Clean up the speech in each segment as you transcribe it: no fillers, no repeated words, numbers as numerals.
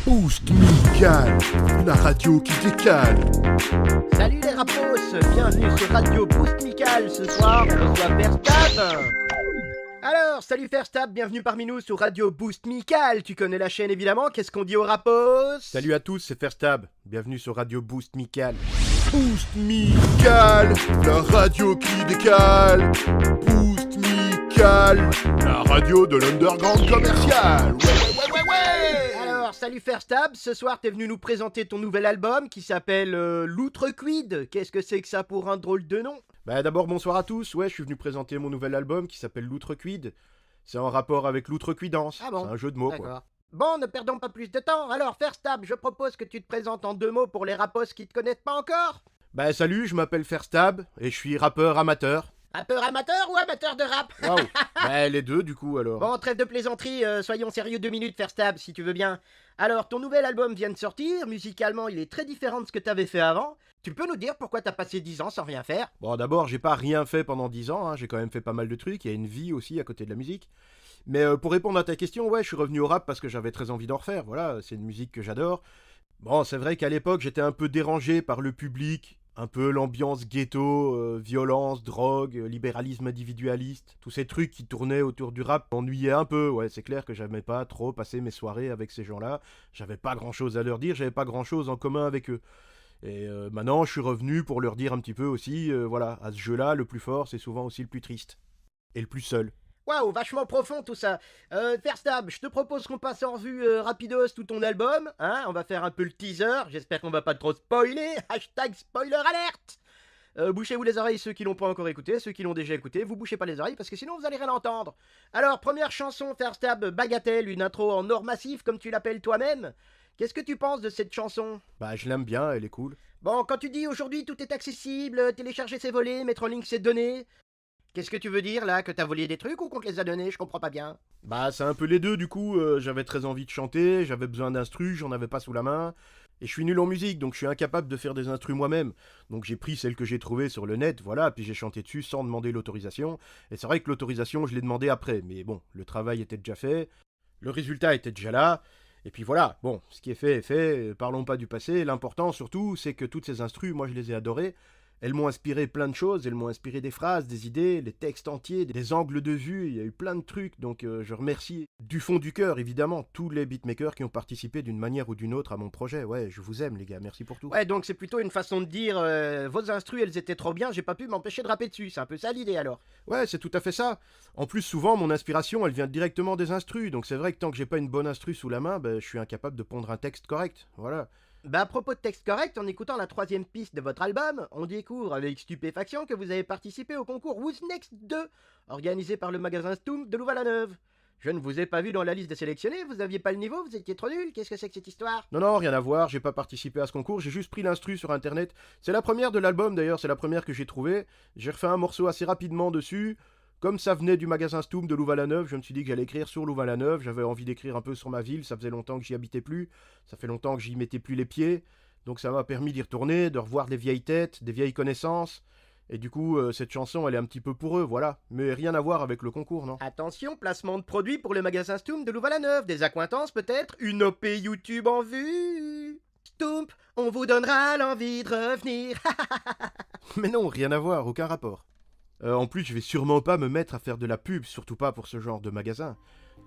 Boost Musical, la radio qui décale. Salut les rapos, bienvenue sur Radio Boost Musical. Ce soir, on reçoit Ferstab. Alors, salut Ferstab, bienvenue parmi nous sur Radio Boost Musical. Tu connais la chaîne évidemment, qu'est-ce qu'on dit aux rapos? Salut à tous, c'est Ferstab. Bienvenue sur Radio Boost Musical. Boost Musical, la radio qui décale. Boost Musical, la radio de l'underground commercial. Ouais. Alors, salut Ferstab, ce soir t'es venu nous présenter ton nouvel album qui s'appelle L'Outrecuide. Qu'est-ce que c'est que ça pour un drôle de nom? Bah d'abord bonsoir à tous, ouais je suis venu présenter mon nouvel album qui s'appelle L'Outrecuide. C'est en rapport avec l'outrecuidance, Ah bon, c'est un jeu de mots quoi. d'accord. Bon, ne perdons pas plus de temps. Alors, Ferstab, je propose que tu te présentes en 2 mots pour les rapos qui te connaissent pas encore. Bah salut, je m'appelle Ferstab et je suis rappeur amateur. Rappeur amateur ou amateur de rap? Waouh. Bah les deux du coup alors. Bon, trêve de plaisanterie, soyons sérieux 2 minutes, Ferstab, si tu veux bien. Alors, ton nouvel album vient de sortir, musicalement il est très différent de ce que t'avais fait avant. Tu peux nous dire pourquoi t'as passé 10 ans sans rien faire? Bon d'abord j'ai pas rien fait pendant 10 ans, hein. J'ai quand même fait pas mal de trucs, il y a une vie aussi à côté de la musique. Mais pour répondre à ta question, ouais je suis revenu au rap parce que j'avais très envie d'en refaire, voilà, c'est une musique que j'adore. Bon c'est vrai qu'à l'époque j'étais un peu dérangé par le public, un peu l'ambiance ghetto, violence, drogue, libéralisme individualiste, tous ces trucs qui tournaient autour du rap m'ennuyaient un peu, ouais c'est clair que j'aimais pas trop passer mes soirées avec ces gens-là, j'avais pas grand-chose à leur dire, j'avais pas grand-chose en commun avec eux. Et maintenant je suis revenu pour leur dire un petit peu aussi, voilà, à ce jeu-là le plus fort c'est souvent aussi le plus triste, et le plus seul. Waouh, vachement profond tout ça. Ferstab, je te propose qu'on passe en revue rapidos tout ton album, hein, on va faire un peu le teaser, j'espère qu'on va pas trop spoiler, hashtag spoiler alerte. Bouchez-vous les oreilles ceux qui l'ont pas encore écouté, ceux qui l'ont déjà écouté, vous bouchez pas les oreilles parce que sinon vous allez rien entendre. Alors, première chanson, Ferstab, Bagatelle, une intro en or massif comme tu l'appelles toi-même. Qu'est-ce que tu penses de cette chanson? Bah je l'aime bien, elle est cool. Bon, quand tu dis aujourd'hui tout est accessible, télécharger c'est volé, mettre en ligne c'est donné, qu'est-ce que tu veux dire là? Que t'as volé des trucs ou qu'on te les a donnés? Je comprends pas bien. Bah c'est un peu les deux du coup, j'avais très envie de chanter, j'avais besoin d'instrus, j'en avais pas sous la main, et je suis nul en musique donc je suis incapable de faire des instrus moi-même, donc j'ai pris celle que j'ai trouvée sur le net, voilà, puis j'ai chanté dessus sans demander l'autorisation, et c'est vrai que l'autorisation je l'ai demandé après, mais bon, le travail était déjà fait, le résultat était déjà là, et puis voilà, bon, ce qui est fait, parlons pas du passé, l'important surtout c'est que toutes ces instrus, moi je les ai adorées. Elles m'ont inspiré plein de choses, elles m'ont inspiré des phrases, des idées, les textes entiers, des angles de vue, il y a eu plein de trucs, donc je remercie du fond du cœur évidemment tous les beatmakers qui ont participé d'une manière ou d'une autre à mon projet, ouais, je vous aime les gars, merci pour tout. Ouais, donc c'est plutôt une façon de dire vos instrus elles étaient trop bien, j'ai pas pu m'empêcher de rapper dessus, c'est un peu ça l'idée alors. Ouais, c'est tout à fait ça. En plus souvent mon inspiration elle vient directement des instrus, donc c'est vrai que tant que j'ai pas une bonne instru sous la main, je suis incapable de pondre un texte correct, voilà. Bah à propos de texte correct, en écoutant la 3e piste de votre album, on découvre avec stupéfaction que vous avez participé au concours Who's Next 2, organisé par le magasin Stoom de Louvain-la-Neuve. Je ne vous ai pas vu dans la liste des sélectionnés, vous aviez pas le niveau, vous étiez trop nul, qu'est-ce que c'est que cette histoire? Non, rien à voir, j'ai pas participé à ce concours, j'ai juste pris l'instru sur internet. C'est la première de l'album d'ailleurs, c'est la première que j'ai trouvée. J'ai refait un morceau assez rapidement dessus. Comme ça venait du magasin Stoom de Louvain-la-Neuve, je me suis dit que j'allais écrire sur Louvain-la-Neuve, j'avais envie d'écrire un peu sur ma ville, ça faisait longtemps que j'y habitais plus, ça fait longtemps que j'y mettais plus les pieds, donc ça m'a permis d'y retourner, de revoir des vieilles têtes, des vieilles connaissances, et du coup cette chanson elle est un petit peu pour eux, voilà, mais rien à voir avec le concours, non? Attention, placement de produit pour le magasin Stoom de Louvain-la-Neuve, des accointances peut-être, une OP YouTube en vue. Stoomp, on vous donnera l'envie de revenir. Mais non, rien à voir, aucun rapport. En plus, je vais sûrement pas me mettre à faire de la pub, surtout pas pour ce genre de magasin,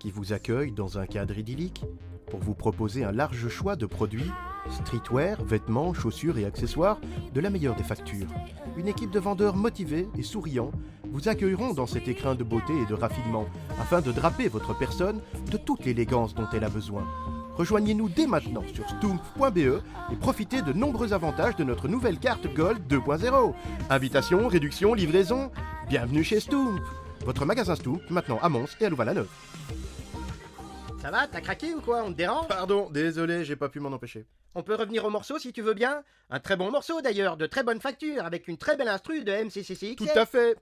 qui vous accueille dans un cadre idyllique, pour vous proposer un large choix de produits, streetwear, vêtements, chaussures et accessoires, de la meilleure des factures. Une équipe de vendeurs motivés et souriants vous accueilleront dans cet écrin de beauté et de raffinement, afin de draper votre personne de toute l'élégance dont elle a besoin. Rejoignez-nous dès maintenant sur stoomp.be et profitez de nombreux avantages de notre nouvelle carte Gold 2.0. Invitation, réduction, livraison, bienvenue chez Stoomp. Votre magasin Stoomp, maintenant à Mons et à Louvain-la-Neuve. Ça va, t'as craqué ou quoi? On te dérange? Pardon, désolé, j'ai pas pu m'en empêcher. On peut revenir au morceau si tu veux bien. Un très bon morceau d'ailleurs, de très bonne facture, avec une très belle instru de MCCCXL. Tout à fait.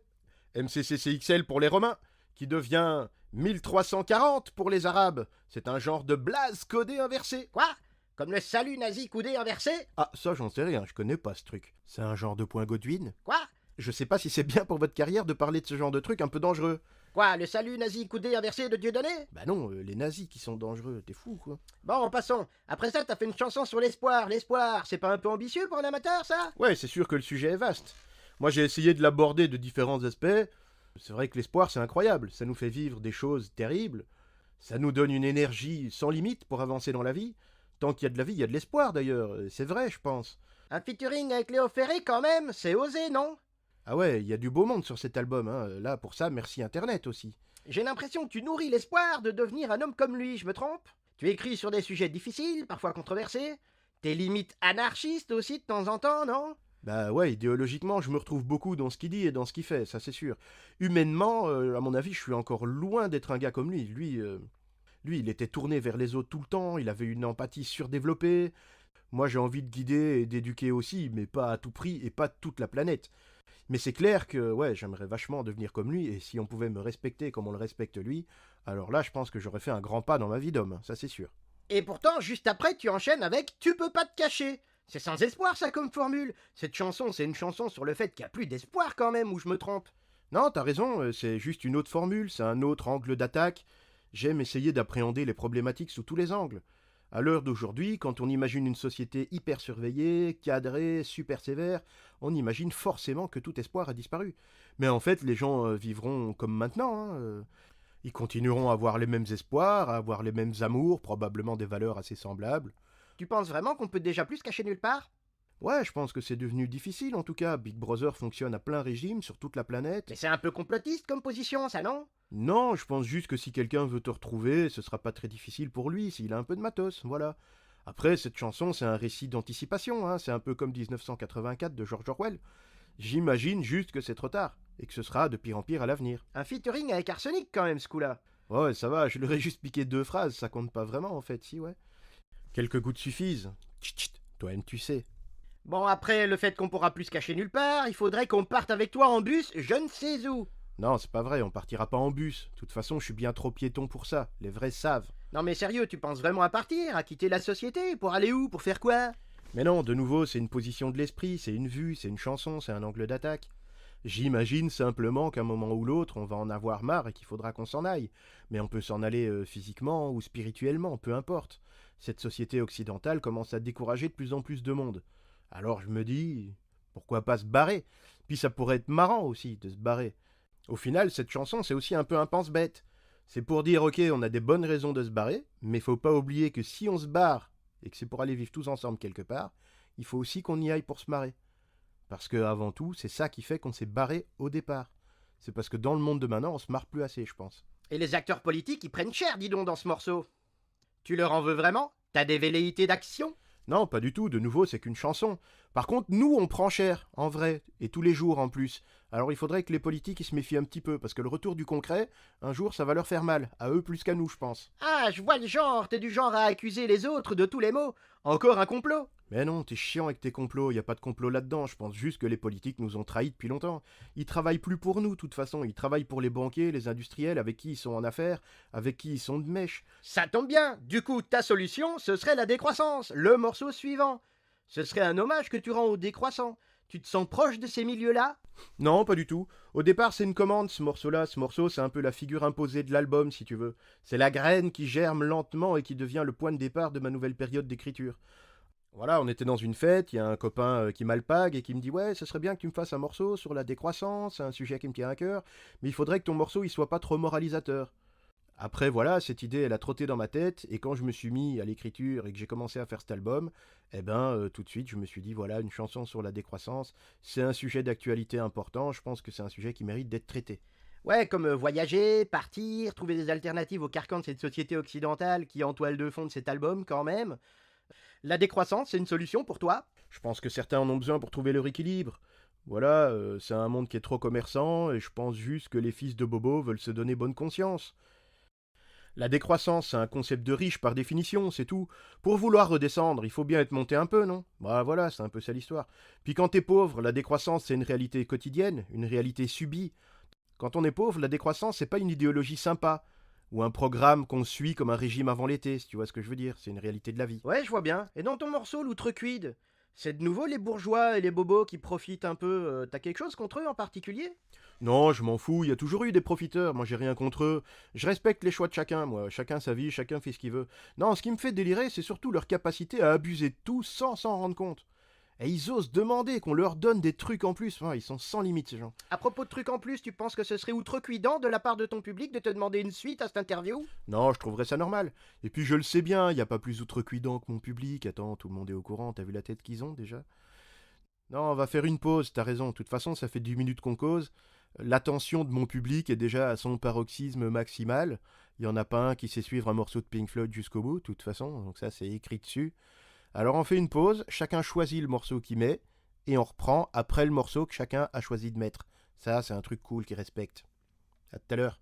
MCCCXL pour les Romains, qui devient 1340 pour les Arabes. C'est un genre de blaze codé inversé. Quoi? Comme le salut nazi coudé inversé? Ah, ça j'en sais rien, je connais pas ce truc. C'est un genre de point Godwin? Quoi? Je sais pas si c'est bien pour votre carrière de parler de ce genre de truc un peu dangereux. Quoi, le salut nazi coudé inversé de Dieudonné? Bah non, les nazis qui sont dangereux, t'es fou quoi. Bon, passons. Après ça, t'as fait une chanson sur l'espoir. L'espoir, c'est pas un peu ambitieux pour un amateur, ça? Ouais, c'est sûr que le sujet est vaste. Moi j'ai essayé de l'aborder de différents aspects. C'est vrai que l'espoir c'est incroyable, ça nous fait vivre des choses terribles, ça nous donne une énergie sans limite pour avancer dans la vie. Tant qu'il y a de la vie, il y a de l'espoir d'ailleurs, c'est vrai je pense. Un featuring avec Léo Ferré, quand même, c'est osé, non? Ah ouais, il y a du beau monde sur cet album, hein. Là pour ça merci Internet aussi. J'ai l'impression que tu nourris l'espoir de devenir un homme comme lui, je me trompe? Tu écris sur des sujets difficiles, parfois controversés. T'es limite anarchiste aussi de temps en temps, non? Bah ouais, idéologiquement, je me retrouve beaucoup dans ce qu'il dit et dans ce qu'il fait, ça c'est sûr. Humainement, à mon avis, je suis encore loin d'être un gars comme lui. Lui, il était tourné vers les autres tout le temps, il avait une empathie surdéveloppée. Moi, j'ai envie de guider et d'éduquer aussi, mais pas à tout prix et pas toute la planète. Mais c'est clair que, ouais, j'aimerais vachement devenir comme lui, et si on pouvait me respecter comme on le respecte lui, alors là, je pense que j'aurais fait un grand pas dans ma vie d'homme, ça c'est sûr. Et pourtant, juste après, tu enchaînes avec Tu peux pas te cacher. C'est sans espoir, ça, comme formule. Cette chanson, c'est une chanson sur le fait qu'il n'y a plus d'espoir quand même, ou je me trompe? Non, t'as raison, c'est juste une autre formule, c'est un autre angle d'attaque. J'aime essayer d'appréhender les problématiques sous tous les angles. À l'heure d'aujourd'hui, quand on imagine une société hyper surveillée, cadrée, super sévère, on imagine forcément que tout espoir a disparu. Mais en fait, les gens vivront comme maintenant, hein. Ils continueront à avoir les mêmes espoirs, à avoir les mêmes amours, probablement des valeurs assez semblables. Tu penses vraiment qu'on peut déjà plus se cacher nulle part? Ouais, je pense que c'est devenu difficile en tout cas. Big Brother fonctionne à plein régime sur toute la planète. Mais c'est un peu complotiste comme position, ça, non? Non, je pense juste que si quelqu'un veut te retrouver, ce sera pas très difficile pour lui s'il a un peu de matos, voilà. Après, cette chanson, c'est un récit d'anticipation, hein, c'est un peu comme 1984 de George Orwell. J'imagine juste que c'est trop tard, et que ce sera de pire en pire à l'avenir. Un featuring avec Arsenic quand même, ce coup-là. Ouais, ça va, je leur ai juste piqué 2 phrases, ça compte pas vraiment en fait, si ouais. Quelques gouttes suffisent. Tchit, tchit, toi-même tu sais. Bon, après le fait qu'on pourra plus se cacher nulle part, il faudrait qu'on parte avec toi en bus, je ne sais où. Non, c'est pas vrai, on partira pas en bus. De toute façon, je suis bien trop piéton pour ça, les vrais savent. Non mais sérieux, tu penses vraiment à partir, à quitter la société? Pour aller où? Pour faire quoi? Mais non, de nouveau, c'est une position de l'esprit, c'est une vue, c'est une chanson, c'est un angle d'attaque. J'imagine simplement qu'à un moment ou l'autre, on va en avoir marre et qu'il faudra qu'on s'en aille. Mais on peut s'en aller physiquement ou spirituellement, peu importe. Cette société occidentale commence à décourager de plus en plus de monde. Alors je me dis, pourquoi pas se barrer? Puis ça pourrait être marrant aussi de se barrer. Au final, cette chanson, c'est aussi un peu un pense-bête. C'est pour dire, ok, on a des bonnes raisons de se barrer, mais faut pas oublier que si on se barre, et que c'est pour aller vivre tous ensemble quelque part, il faut aussi qu'on y aille pour se marrer. Parce que, avant tout, c'est ça qui fait qu'on s'est barré au départ. C'est parce que dans le monde de maintenant, on se marre plus assez, je pense. Et les acteurs politiques, ils prennent cher, dis donc, dans ce morceau. Tu leur en veux vraiment? T'as des velléités d'action? Non, pas du tout, de nouveau, c'est qu'une chanson. Par contre, nous, on prend cher, en vrai, et tous les jours en plus. Alors il faudrait que les politiques ils se méfient un petit peu, parce que le retour du concret, un jour, ça va leur faire mal, à eux plus qu'à nous, je pense. Ah, je vois le genre, t'es du genre à accuser les autres de tous les maux. Encore un complot? Mais non, t'es chiant avec tes complots, y a pas de complot là-dedans, je pense juste que les politiques nous ont trahis depuis longtemps. Ils travaillent plus pour nous, de toute façon, ils travaillent pour les banquiers, les industriels, avec qui ils sont en affaires, avec qui ils sont de mèche. Ça tombe bien, du coup, ta solution, ce serait la décroissance, le morceau suivant. Ce serait un hommage que tu rends aux décroissants. Tu te sens proche de ces milieux-là? Non, pas du tout. Au départ, c'est une commande, ce morceau-là. Ce morceau, c'est un peu la figure imposée de l'album, si tu veux. C'est la graine qui germe lentement et qui devient le point de départ de ma nouvelle période d'écriture. Voilà, on était dans une fête, il y a un copain qui m'alpague et qui me dit « Ouais, ce serait bien que tu me fasses un morceau sur la décroissance, c'est un sujet qui me tient à cœur, mais il faudrait que ton morceau il soit pas trop moralisateur. » Après, voilà, cette idée, elle a trotté dans ma tête, et quand je me suis mis à l'écriture et que j'ai commencé à faire cet album, tout de suite, je me suis dit, voilà, une chanson sur la décroissance, c'est un sujet d'actualité important, je pense que c'est un sujet qui mérite d'être traité. Ouais, comme voyager, partir, trouver des alternatives au carcan de cette société occidentale qui est en toile de fond de cet album, quand même. La décroissance, c'est une solution pour toi? Je pense que certains en ont besoin pour trouver leur équilibre. Voilà, c'est un monde qui est trop commerçant, et je pense juste que les fils de Bobo veulent se donner bonne conscience. La décroissance, c'est un concept de riche par définition, c'est tout. Pour vouloir redescendre, il faut bien être monté un peu, non? Bah voilà, c'est un peu ça l'histoire. Puis quand t'es pauvre, la décroissance, c'est une réalité quotidienne, une réalité subie. Quand on est pauvre, la décroissance, c'est pas une idéologie sympa, ou un programme qu'on suit comme un régime avant l'été, si tu vois ce que je veux dire. C'est une réalité de la vie. Ouais, je vois bien. Et dans ton morceau, l'outrecuide, C'est de nouveau les bourgeois et les bobos qui profitent un peu. T'as quelque chose contre eux en particulier? Non, je m'en fous, il y a toujours eu des profiteurs, moi j'ai rien contre eux. Je respecte les choix de chacun, moi, chacun sa vie, chacun fait ce qu'il veut. Non, ce qui me fait délirer, c'est surtout leur capacité à abuser de tout sans s'en rendre compte. Et ils osent demander qu'on leur donne des trucs en plus. Enfin, ils sont sans limite, ces gens. À propos de trucs en plus, tu penses que ce serait outrecuidant de la part de ton public de te demander une suite à cette interview? Non, je trouverais ça normal. Et puis je le sais bien, il n'y a pas plus outrecuidant que mon public. Attends, tout le monde est au courant, t'as vu la tête qu'ils ont déjà? Non, on va faire une pause, t'as raison. De toute façon, ça fait 10 minutes qu'on cause. L'attention de mon public est déjà à son paroxysme maximal. Il n'y en a pas un qui sait suivre un morceau de Pink Floyd jusqu'au bout, de toute façon, donc ça c'est écrit dessus. Alors on fait une pause, chacun choisit le morceau qu'il met, et on reprend après le morceau que chacun a choisi de mettre. Ça, c'est un truc cool qui respecte. À tout à l'heure.